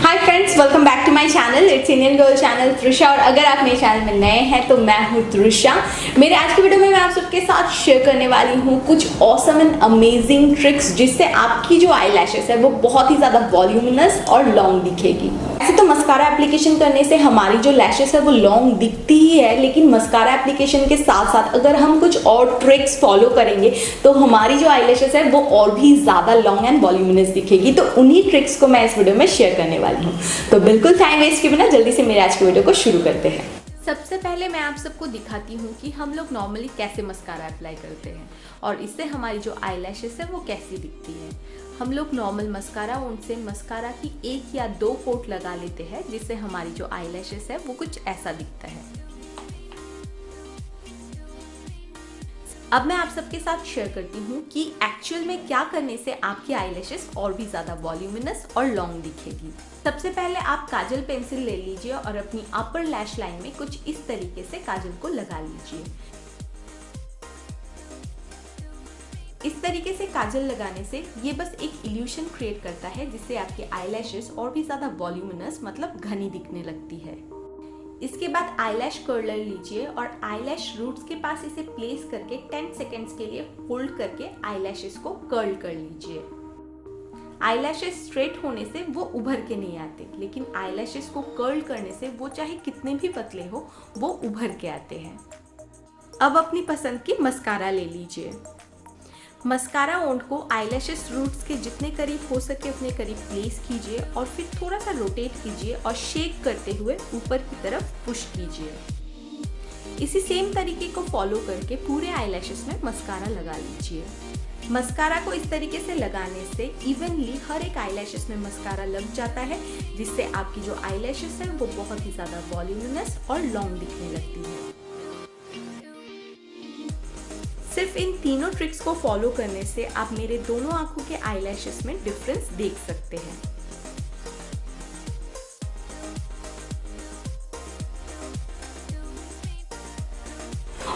Hi friends, welcome back to my channel. It's Indian girl channel Trisha. और अगर आप मेरे चैनल में नए हैं तो मैं हूँ तृषा। मेरे आज की वीडियो में मैं आप सबके साथ शेयर करने वाली हूँ कुछ ऑसम एंड अमेजिंग ट्रिक्स जिससे आपकी जो आई लैशेस है वो बहुत ही ज़्यादा वॉल्यूमिनस और लॉन्ग दिखेगी। ऐसे तो मस्कारा एप्लीकेशन करने से हमारी जो लैशेस है वो लॉन्ग दिखती ही है, लेकिन मस्कारा एप्लीकेशन के साथ साथ अगर हम कुछ और ट्रिक्स फॉलो करेंगे तो हमारी जो आई लैशेस है वो और भी ज़्यादा लॉन्ग एंड वॉल्यूमिनस दिखेगी। तो उन्हीं ट्रिक्स को मैं इस वीडियो में शेयर करने वाली हूँ। तो बिल्कुल टाइम वेस्ट किए बिना जल्दी से मेरे आज की वीडियो को शुरू करते हैं। सबसे पहले मैं आप सबको दिखाती हूँ कि हम लोग नॉर्मली कैसे मस्कारा अप्लाई करते हैं और इससे हमारी जो आई लैशेस है वो कैसी दिखती है। हम लोग नॉर्मल मस्कारा उनसे मस्कारा की 1 या 2 कोट लगा लेते हैं जिससे हमारी जो आई लैशेस है वो कुछ ऐसा दिखता है। अब मैं आप सबके साथ शेयर करती हूँ कि एक्चुअल में क्या करने से आपकी आई लैशेस और भी ज़्यादा वॉल्यूमिनस और लॉन्ग दिखेगी। सबसे पहले आप काजल पेंसिल ले लीजिए और अपनी अपर लैश लाइन में कुछ इस तरीके से काजल को लगा लीजिए। इस तरीके से काजल लगाने से ये बस एक इल्यूशन क्रिएट करता है जिससे आपकी आई लैशेस और भी ज़्यादा वॉल्यूमिनस मतलब घनी दिखने लगती है। इसके बाद आईलैश कर्लर लीजिए और आईलैश रूट्स के पास इसे प्लेस करके 10 सेकेंड्स के लिए होल्ड करके आईलैशेस को कर्ल कर लीजिए। आईलैशेस स्ट्रेट होने से वो उभर के नहीं आते, लेकिन आईलैशेस को कर्ल करने से वो चाहे कितने भी पतले हो वो उभर के आते हैं। अब अपनी पसंद की मस्कारा ले लीजिए। मस्कारा ओंठ को आईलैशेस रूट्स के जितने करीब हो सके उतने करीब प्लेस कीजिए और फिर थोड़ा सा रोटेट कीजिए और शेक करते हुए ऊपर की तरफ पुश कीजिए। इसी सेम तरीके को फॉलो करके पूरे आईलैशेस में मस्कारा लगा लीजिए। मस्कारा को इस तरीके से लगाने से इवनली हर एक आईलैशेस में मस्कारा लग जाता है जिससे आपकी जो आईलैशेस है वो बहुत ही ज़्यादा वॉल्यूमिनस और लॉन्ग दिखने लगती है। सिर्फ इन तीनों ट्रिक्स को फॉलो करने से आप मेरे दोनों आंखों के आईलैशेस में डिफरेंस देख सकते हैं।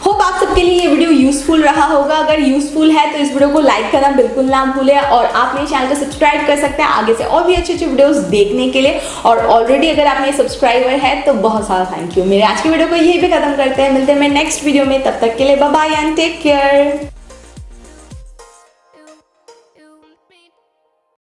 होप आप सबके लिए ये वीडियो यूजफुल रहा होगा। अगर यूजफुल है तो इस वीडियो को लाइक करना बिल्कुल ना भूलें और आप मेरे चैनल को सब्सक्राइब कर सकते हैं आगे से और भी अच्छे अच्छे वीडियोस देखने के लिए। और ऑलरेडी अगर आप मेरे सब्सक्राइबर हैं तो बहुत सारा थैंक यू। मेरे आज की वीडियो को यहीं पे खत्म करते हैं। मिलते हैं मैं नेक्स्ट वीडियो में, तब तक के लिए bye bye and take care.